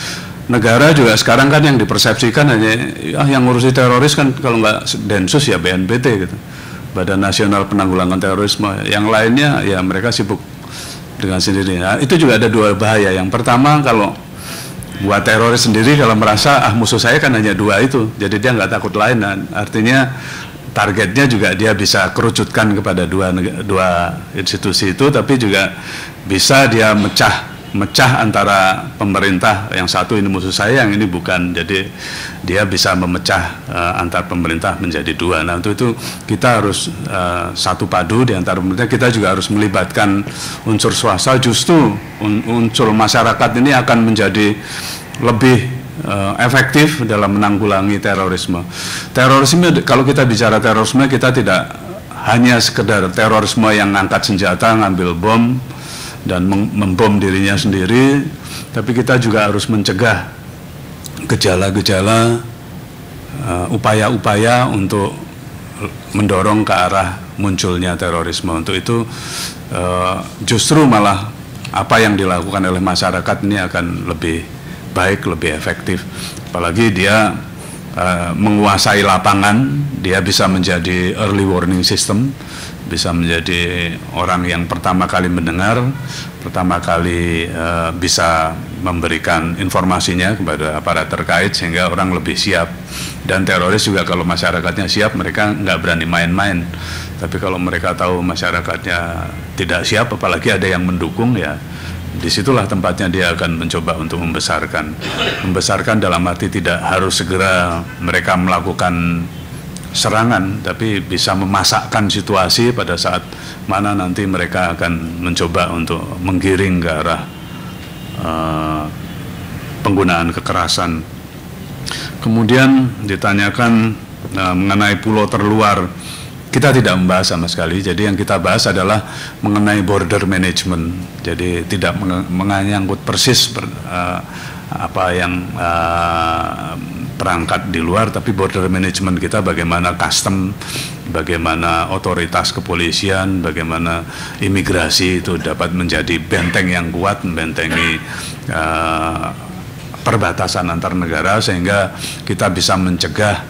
Negara juga sekarang kan yang dipersepsikan hanya yang ngurusi teroris kan kalau nggak Densus ya BNPT gitu, Badan Nasional Penanggulangan Terorisme. Yang lainnya ya mereka sibuk dengan sendiri. Nah, itu juga ada 2 bahaya. Yang pertama, kalau buat teroris sendiri kalau merasa musuh saya kan hanya 2 itu, jadi dia nggak takut lain. Nah, artinya targetnya juga dia bisa kerucutkan kepada dua institusi itu, tapi juga bisa dia mecah mecah antara pemerintah, yang satu ini musuh saya, yang ini bukan. Jadi dia bisa memecah antar pemerintah menjadi dua. Nah, untuk itu kita harus satu padu di antara pemerintah. Kita juga harus melibatkan unsur swasta. Justru unsur masyarakat ini akan menjadi lebih efektif dalam menanggulangi terorisme. Terorisme, kalau kita bicara terorisme, kita tidak hanya sekedar terorisme yang ngangkat senjata, ngambil bom dan membom dirinya sendiri, tapi kita juga harus mencegah gejala-gejala, upaya-upaya untuk mendorong ke arah munculnya terorisme. Untuk itu justru malah apa yang dilakukan oleh masyarakat ini akan lebih baik, lebih efektif. Apalagi dia menguasai lapangan, dia bisa menjadi early warning system, bisa menjadi orang yang pertama kali mendengar, pertama kali bisa memberikan informasinya kepada aparat terkait sehingga orang lebih siap. Dan teroris juga kalau masyarakatnya siap, mereka nggak berani main-main. Tapi kalau mereka tahu masyarakatnya tidak siap, apalagi ada yang mendukung, ya disitulah tempatnya dia akan mencoba untuk membesarkan dalam arti tidak harus segera mereka melakukan serangan, tapi bisa memasakkan situasi pada saat mana nanti mereka akan mencoba untuk menggiring ke arah penggunaan kekerasan. Kemudian ditanyakan mengenai pulau terluar, kita tidak membahas sama sekali. Jadi yang kita bahas adalah mengenai border management. Jadi tidak menyangkut persis apa yang perangkat di luar, tapi border management kita, bagaimana custom, bagaimana otoritas kepolisian, bagaimana imigrasi itu dapat menjadi benteng yang kuat, membentengi perbatasan antar negara, sehingga kita bisa mencegah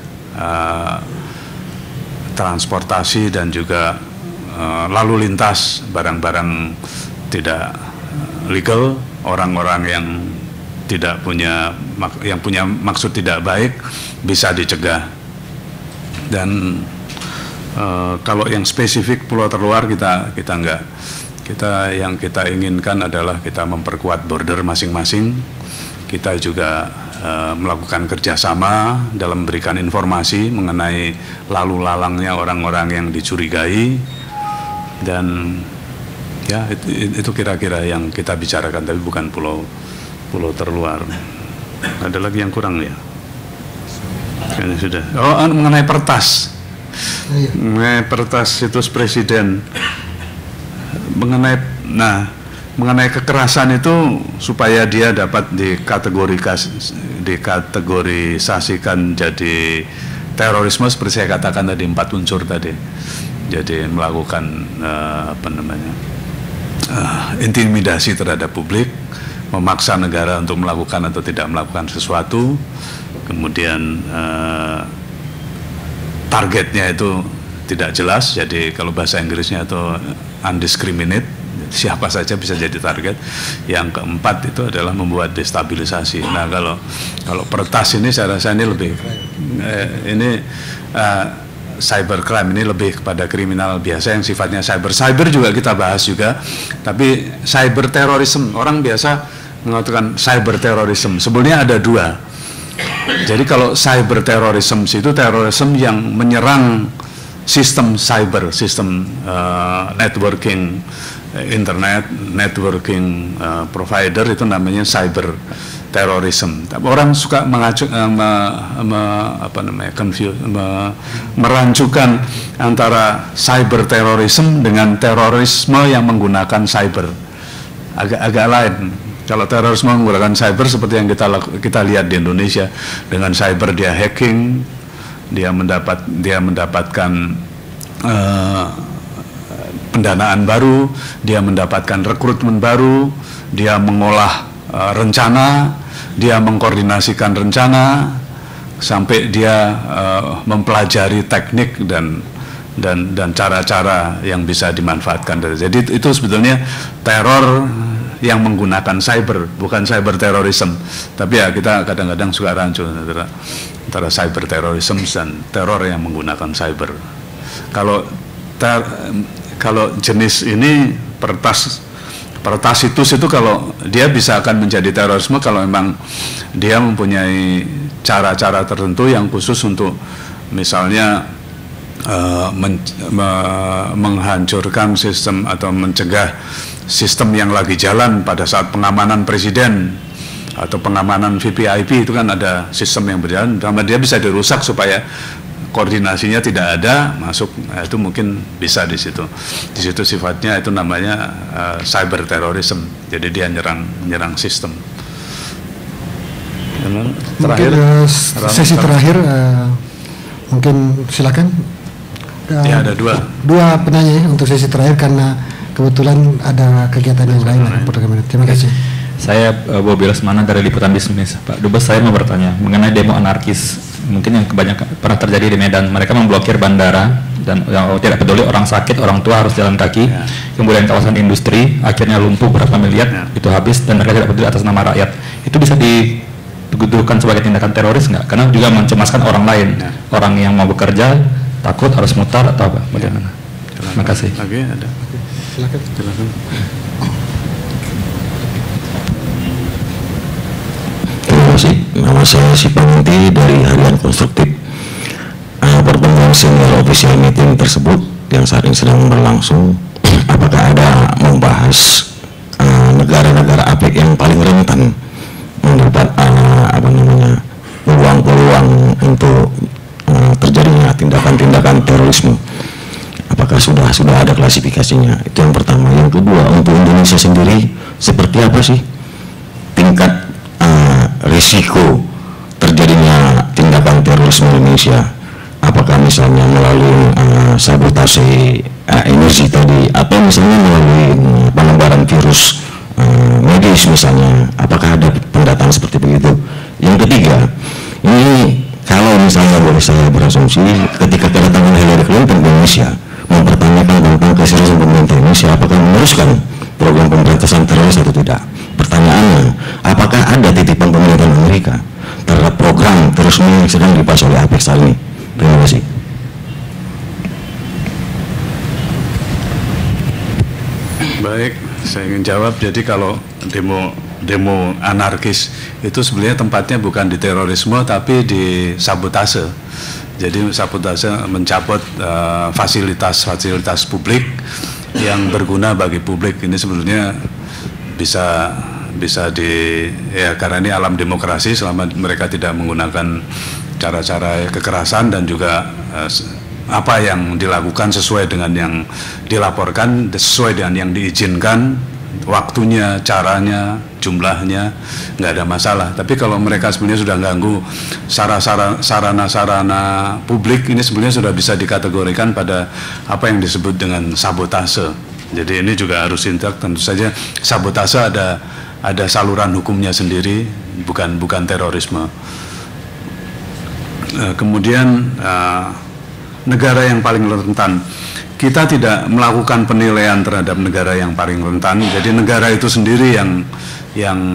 transportasi dan juga lalu lintas barang-barang tidak legal, orang-orang yang tidak punya maksud tidak baik bisa dicegah. Dan kalau yang spesifik pulau terluar kita enggak. Yang kita inginkan adalah kita memperkuat border masing-masing. Kita juga melakukan kerjasama dalam memberikan informasi mengenai lalu lalangnya orang-orang yang dicurigai, dan ya itu kira-kira yang kita bicarakan, tapi bukan pulau terluar. Ada lagi yang kurang ya? Kayaknya sudah. Oh, mengenai pertas, mengenai pertas situs presiden, mengenai kekerasan itu supaya dia dapat dikategorisasikan jadi terorisme seperti saya katakan tadi, 4 unsur tadi. Jadi melakukan intimidasi terhadap publik, memaksa negara untuk melakukan atau tidak melakukan sesuatu, kemudian targetnya itu tidak jelas. Jadi kalau bahasa Inggrisnya itu undiscriminate, siapa saja bisa jadi target. Yang keempat itu adalah membuat destabilisasi. Nah, kalau pertas ini saya rasa ini lebih cybercrime ini lebih kepada kriminal biasa yang sifatnya cyber juga kita bahas juga, tapi cyber terorisme, orang biasa mengatakan cyber terorisme, sebenarnya ada 2. Jadi kalau cyber terorisme itu terorisme yang menyerang sistem cyber, sistem networking internet, networking provider, itu namanya cyber terorisme. Orang suka merancukan antara cyber terorisme dengan terorisme yang menggunakan cyber. Agak lain. Kalau terorisme menggunakan cyber seperti yang kita lihat di Indonesia, dengan cyber dia hacking, dia mendapatkan pendanaan baru, dia mendapatkan rekrutmen baru, dia mengolah rencana, dia mengkoordinasikan rencana, sampai dia mempelajari teknik dan cara-cara yang bisa dimanfaatkan. Jadi itu sebetulnya teror yang menggunakan cyber, bukan cyber terorisme. Tapi ya kita kadang-kadang suka rancu antara cyber terorisme dan teror yang menggunakan cyber. Kalau jenis ini pertas Tacitus itu kalau dia bisa akan menjadi terorisme kalau memang dia mempunyai cara-cara tertentu yang khusus untuk misalnya menghancurkan sistem atau mencegah sistem yang lagi jalan pada saat pengamanan presiden atau pengamanan VVIP, itu kan ada sistem yang berjalan, sama dia bisa dirusak supaya koordinasinya tidak ada masuk. Nah, itu mungkin bisa di situ sifatnya itu namanya cyber terrorism, jadi dia nyerang sistem. Terakhir, sesi terakhir mungkin silakan. Ya, ada dua penanya untuk sesi terakhir karena kebetulan ada kegiatan yang lain. Terima kasih. Saya Bobi Lesmana dari Liputan Bisnis. Pak Dubes, saya mau bertanya mengenai demo anarkis, mungkin yang kebanyakan pernah terjadi di Medan. Mereka memblokir bandara dan yang tidak peduli orang sakit, orang tua harus jalan kaki. Kemudian kawasan industri akhirnya lumpuh berapa miliar itu habis, dan mereka tidak peduli atas nama rakyat. Itu bisa dituduhkan sebagai tindakan teroris nggak? Karena juga mencemaskan orang lain, orang yang mau bekerja takut harus mutar atau apa? Bagaimana? Terima kasih. Lagi ada. Silakan. Terima kasih. Nama saya Sipanti dari Harian Konstruktif. Pertemuan senior official meeting tersebut yang saat ini sedang berlangsung, apakah ada membahas negara-negara APEC yang paling rentan mendapat peluang-peluang untuk terjadinya tindakan-tindakan terorisme? Apakah sudah ada klasifikasinya? Itu yang pertama. Yang kedua, untuk Indonesia sendiri seperti apa sih tingkat risiko terjadinya tindakan terorisme Indonesia? Apakah misalnya melalui sabotase energi tadi, atau misalnya melalui penyebaran virus medis misalnya? Apakah ada pendataan seperti begitu? Yang ketiga, ini kalau misalnya boleh saya berasumsi, ketika kedatangan Hillary Clinton ke Indonesia mempertanyakan tentang keseriusan pemerintah Indonesia, apakah meneruskan program pemberantasan teroris atau tidak? Pertanyaannya, apakah ada titipan pemerintahan Amerika terhadap program terorisme yang sedang dibahas oleh APEC saat ini? Terima kasih. Baik, saya ingin jawab. Jadi kalau demo anarkis itu sebenarnya tempatnya bukan di terorisme tapi di sabotase. Jadi sabotase mencabut fasilitas publik yang berguna bagi publik. Ini sebenarnya bisa karena ini alam demokrasi, selama mereka tidak menggunakan cara-cara kekerasan dan juga apa yang dilakukan sesuai dengan yang dilaporkan, sesuai dengan yang diizinkan, waktunya, caranya, jumlahnya, nggak ada masalah. Tapi kalau mereka sebenarnya sudah ganggu sarana-sarana publik, ini sebenarnya sudah bisa dikategorikan pada apa yang disebut dengan sabotase. Jadi ini juga harus tindak. Tentu saja sabotase ada saluran hukumnya sendiri, bukan terorisme. Kemudian negara yang paling rentan, kita tidak melakukan penilaian terhadap negara yang paling rentan. Jadi negara itu sendiri yang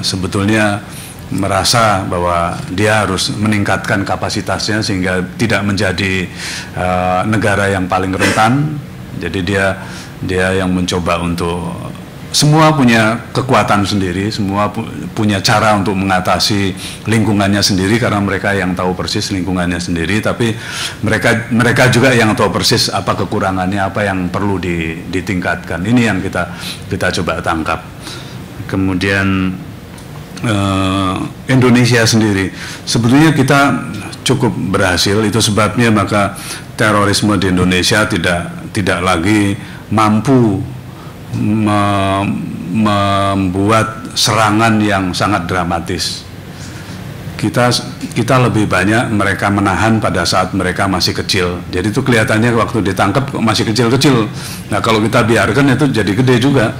sebetulnya merasa bahwa dia harus meningkatkan kapasitasnya sehingga tidak menjadi negara yang paling rentan. Jadi dia yang mencoba untuk, semua punya kekuatan sendiri, semua punya cara untuk mengatasi lingkungannya sendiri karena mereka yang tahu persis lingkungannya sendiri. Tapi mereka juga yang tahu persis apa kekurangannya, apa yang perlu ditingkatkan. Ini yang kita coba tangkap. Kemudian Indonesia sendiri, sebetulnya kita cukup berhasil. Itu sebabnya maka terorisme di Indonesia tidak lagi mampu membuat serangan yang sangat dramatis. Kita lebih banyak mereka menahan pada saat mereka masih kecil. Jadi itu kelihatannya waktu ditangkap masih kecil-kecil. Nah kalau kita biarkan itu jadi gede juga.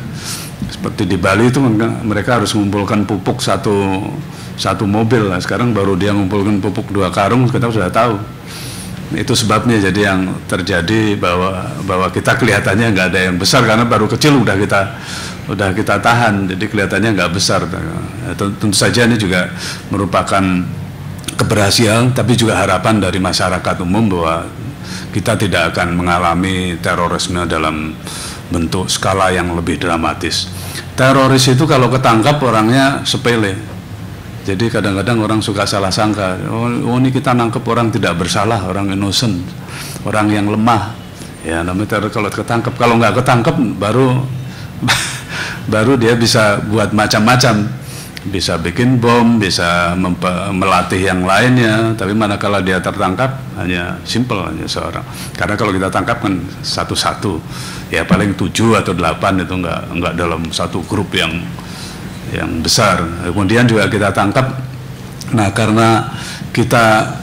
Seperti di Bali itu mereka harus mengumpulkan pupuk satu mobil. Nah, sekarang baru dia mengumpulkan pupuk 2 karung, kita sudah tahu. Itu sebabnya jadi yang terjadi bahwa kita kelihatannya nggak ada yang besar karena baru kecil udah kita tahan, jadi kelihatannya nggak besar. Tentu saja ini juga merupakan keberhasilan, tapi juga harapan dari masyarakat umum bahwa kita tidak akan mengalami terorisme dalam bentuk skala yang lebih dramatis. Teroris itu kalau ketangkap orangnya sepele, jadi kadang-kadang orang suka salah sangka, oh ini kita nangkep orang tidak bersalah, orang innocent, orang yang lemah, ya namanya teror kalau ketangkep. Kalau nggak ketangkep baru dia bisa buat macam-macam, bisa bikin bom, bisa melatih yang lainnya. Tapi manakala dia tertangkap hanya simple, hanya seorang. Karena kalau kita tangkap kan satu-satu, ya paling 7 atau 8 itu enggak dalam satu grup yang besar. Kemudian juga kita tangkap, nah karena kita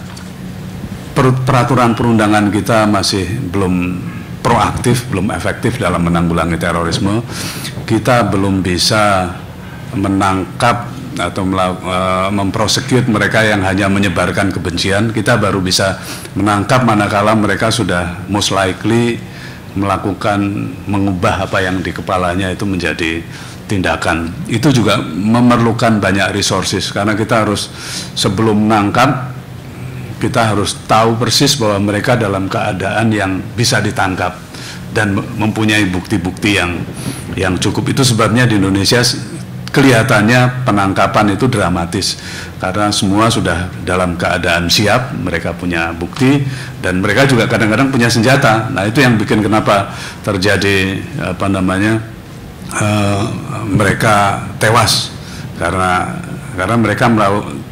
peraturan perundangan kita masih belum proaktif, belum efektif dalam menanggulangi terorisme, kita belum bisa menangkap atau memprosecute mereka yang hanya menyebarkan kebencian. Kita baru bisa menangkap manakala mereka sudah most likely mengubah apa yang di kepalanya itu menjadi tindakan. Itu juga memerlukan banyak resources, karena kita harus sebelum menangkap kita harus tahu persis bahwa mereka dalam keadaan yang bisa ditangkap dan mempunyai bukti-bukti yang cukup. Itu sebabnya di Indonesia kelihatannya penangkapan itu dramatis, karena semua sudah dalam keadaan siap, mereka punya bukti dan mereka juga kadang-kadang punya senjata. Nah itu yang bikin kenapa terjadi mereka tewas, karena mereka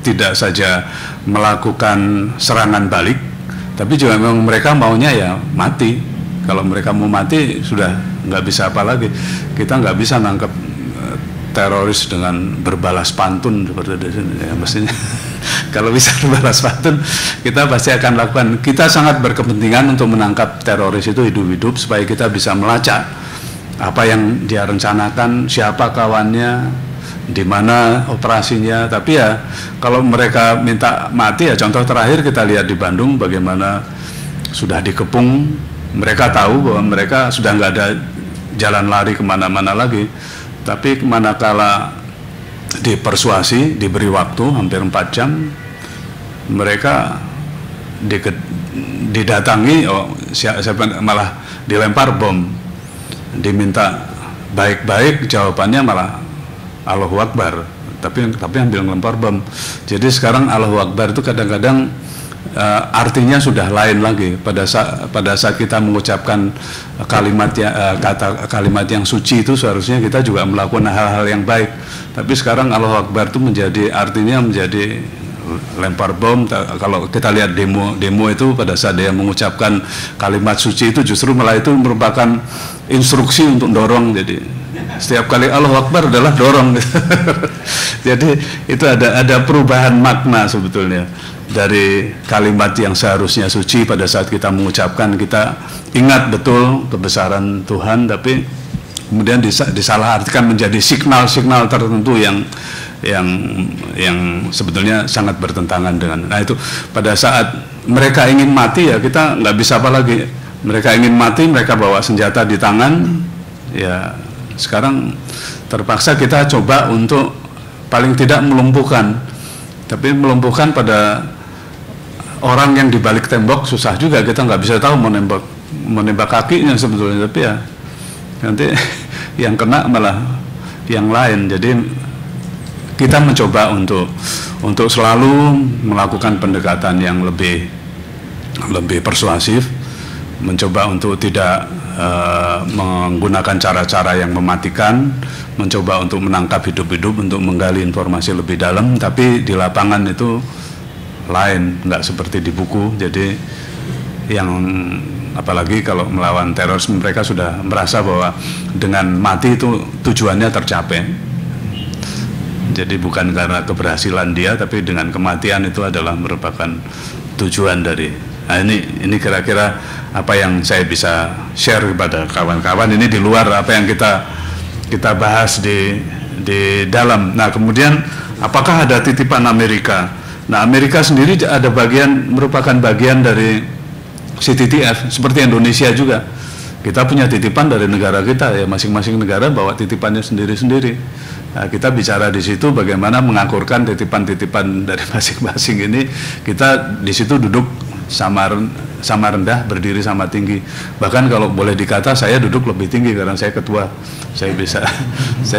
tidak saja melakukan serangan balik, tapi juga memang mereka maunya ya mati. Kalau mereka mau mati sudah nggak bisa apa lagi. Kita nggak bisa nangkep teroris dengan berbalas pantun seperti di sini, ya, mestinya kalau bisa berbalas pantun kita pasti akan lakukan. Kita sangat berkepentingan untuk menangkap teroris itu hidup-hidup supaya kita bisa melacak apa yang dia rencanakan, siapa kawannya, di mana operasinya. Tapi ya kalau mereka minta mati, ya contoh terakhir kita lihat di Bandung bagaimana sudah dikepung, mereka tahu bahwa mereka sudah nggak ada jalan lari kemana-mana lagi. Tapi manakala dipersuasi, diberi waktu hampir 4 jam, mereka didatangi, malah dilempar bom, diminta baik-baik, jawabannya malah Allahu Akbar, tapi ambil ngelempar bom. Jadi sekarang Allahu Akbar itu kadang-kadang artinya sudah lain lagi. Pada saat kita mengucapkan kalimat yang suci itu seharusnya kita juga melakukan hal-hal yang baik. Tapi sekarang Allahu Akbar itu artinya menjadi lempar bom. Kalau kita lihat demo itu pada saat dia mengucapkan kalimat suci itu justru malah itu merupakan instruksi untuk dorong. Jadi setiap kali Allahu Akbar adalah dorong. Jadi itu ada perubahan makna sebetulnya dari kalimat yang seharusnya suci. Pada saat kita mengucapkan, kita ingat betul kebesaran Tuhan, tapi kemudian disalahartikan menjadi signal-signal tertentu yang sebetulnya sangat bertentangan dengan. Nah itu pada saat mereka ingin mati, ya kita nggak bisa apa lagi. Mereka ingin mati, mereka bawa senjata di tangan, ya sekarang terpaksa kita coba untuk paling tidak melumpuhkan. Tapi melumpuhkan pada orang yang di balik tembok susah juga, kita nggak bisa tahu menembak kakinya sebetulnya, tapi ya nanti yang kena malah yang lain. Jadi kita mencoba untuk selalu melakukan pendekatan yang lebih persuasif, mencoba untuk tidak menggunakan cara-cara yang mematikan, mencoba untuk menangkap hidup-hidup, untuk menggali informasi lebih dalam. Tapi di lapangan itu lain, nggak seperti di buku. Jadi yang apalagi kalau melawan terorisme, mereka sudah merasa bahwa dengan mati itu tujuannya tercapai. Jadi bukan karena keberhasilan dia, tapi dengan kematian itu adalah merupakan tujuan dari. Nah ini kira-kira apa yang saya bisa share kepada kawan-kawan. Ini di luar apa yang kita bahas di dalam. Nah kemudian apakah ada titipan Amerika? Nah Amerika sendiri ada merupakan bagian dari CTTF, seperti Indonesia juga. Kita punya titipan dari negara kita, ya masing-masing negara bawa titipannya sendiri-sendiri. Nah, kita bicara di situ bagaimana mengakurkan titipan-titipan dari masing-masing ini. Kita di situ duduk sama rendah, berdiri sama tinggi. Bahkan kalau boleh dikata saya duduk lebih tinggi karena saya ketua. Saya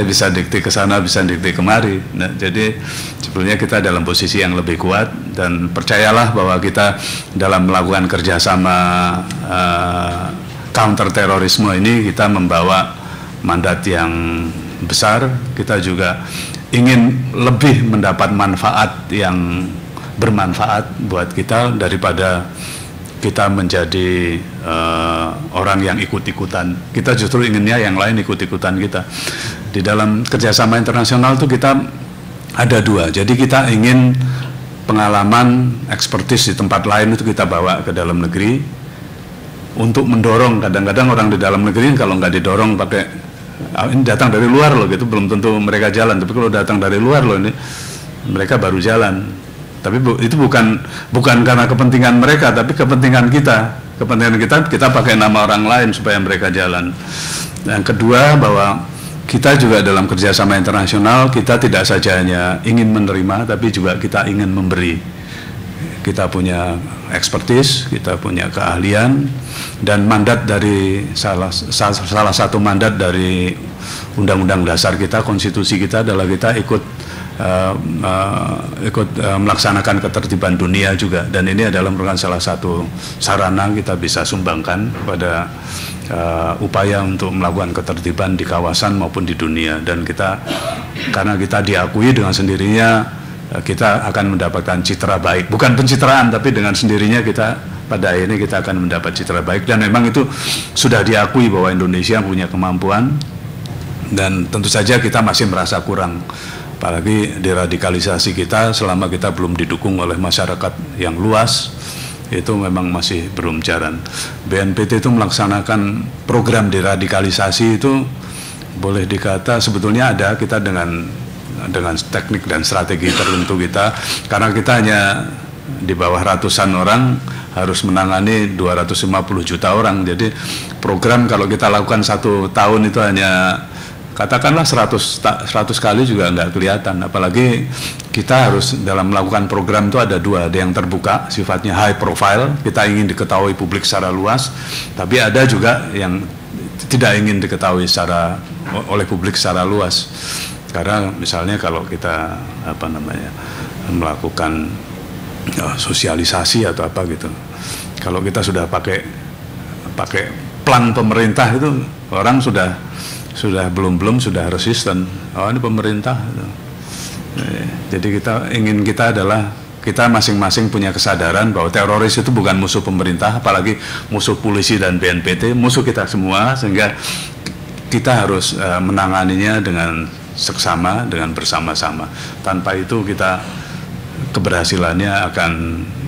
bisa dikte ke sana, bisa dikte kemari. Nah, jadi sebetulnya kita dalam posisi yang lebih kuat, dan percayalah bahwa kita dalam melakukan kerjasama counter terorisme ini kita membawa mandat yang besar. Kita juga ingin lebih mendapat manfaat yang bermanfaat buat kita daripada kita menjadi orang yang ikut-ikutan. Kita justru inginnya yang lain ikut-ikutan kita. Di dalam kerjasama internasional itu kita ada dua. Jadi kita ingin pengalaman, ekspertis di tempat lain itu kita bawa ke dalam negeri untuk mendorong. Kadang-kadang orang di dalam negeri kalau nggak didorong pakai ini datang dari luar loh gitu, belum tentu mereka jalan. Tapi kalau datang dari luar loh ini mereka baru jalan. Tapi itu bukan karena kepentingan mereka, tapi kepentingan kita. Kepentingan kita pakai nama orang lain supaya mereka jalan. Yang kedua, bahwa kita juga dalam kerjasama internasional, kita tidak saja hanya ingin menerima, tapi juga kita ingin memberi. Kita punya ekspertis, kita punya keahlian, dan mandat dari salah satu mandat dari Undang-Undang Dasar kita, konstitusi kita adalah kita ikut melaksanakan ketertiban dunia juga, dan ini adalah merupakan salah satu sarana kita bisa sumbangkan pada upaya untuk melakukan ketertiban di kawasan maupun di dunia. Dan kita, karena kita diakui dengan sendirinya, kita akan mendapatkan citra baik, bukan pencitraan, tapi dengan sendirinya kita pada akhirnya kita akan mendapat citra baik. Dan memang itu sudah diakui bahwa Indonesia punya kemampuan, dan tentu saja kita masih merasa kurang. Apalagi deradikalisasi kita, selama kita belum didukung oleh masyarakat yang luas, itu memang masih belum jalan. BNPT itu melaksanakan program deradikalisasi itu boleh dikata sebetulnya ada, kita dengan teknik dan strategi tertentu kita, karena kita hanya di bawah ratusan orang harus menangani 250 juta orang. Jadi program kalau kita lakukan 1 tahun itu hanya katakanlah 100 kali juga nggak kelihatan. Apalagi kita harus dalam melakukan program itu ada dua, ada yang terbuka sifatnya high profile, kita ingin diketahui publik secara luas, tapi ada juga yang tidak ingin diketahui oleh publik secara luas. Karena misalnya kalau kita melakukan sosialisasi atau apa gitu, kalau kita sudah pakai plan pemerintah itu orang sudah belum sudah resisten. Oh, ini pemerintah. Jadi kita adalah kita masing-masing punya kesadaran bahwa teroris itu bukan musuh pemerintah, apalagi musuh polisi dan BNPT, musuh kita semua, sehingga kita harus menanganinya dengan seksama, dengan bersama-sama. Tanpa itu keberhasilannya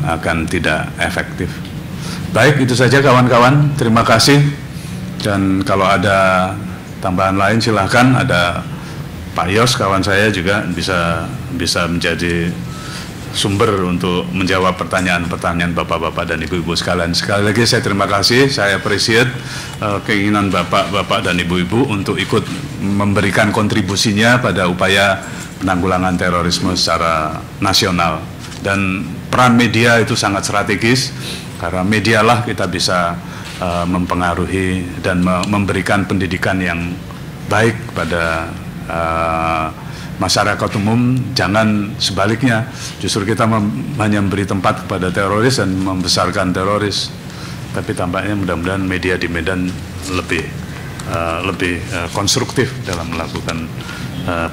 akan tidak efektif. Baik, itu saja kawan-kawan. Terima kasih. Dan kalau ada tambahan lain silahkan, ada Pak Yos kawan saya juga bisa menjadi sumber untuk menjawab pertanyaan-pertanyaan bapak-bapak dan ibu-ibu sekalian. Sekali lagi saya terima kasih, saya appreciate keinginan bapak-bapak dan ibu-ibu untuk ikut memberikan kontribusinya pada upaya penanggulangan terorisme secara nasional. Dan peran media itu sangat strategis, karena medialah kita bisa mempengaruhi dan memberikan pendidikan yang baik pada masyarakat umum. Jangan sebaliknya, justru kita hanya memberi tempat kepada teroris dan membesarkan teroris. Tapi tampaknya mudah-mudahan media di Medan lebih konstruktif dalam melakukan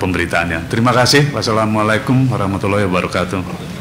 pemberitaannya. Terima kasih. Wassalamualaikum warahmatullahi wabarakatuh.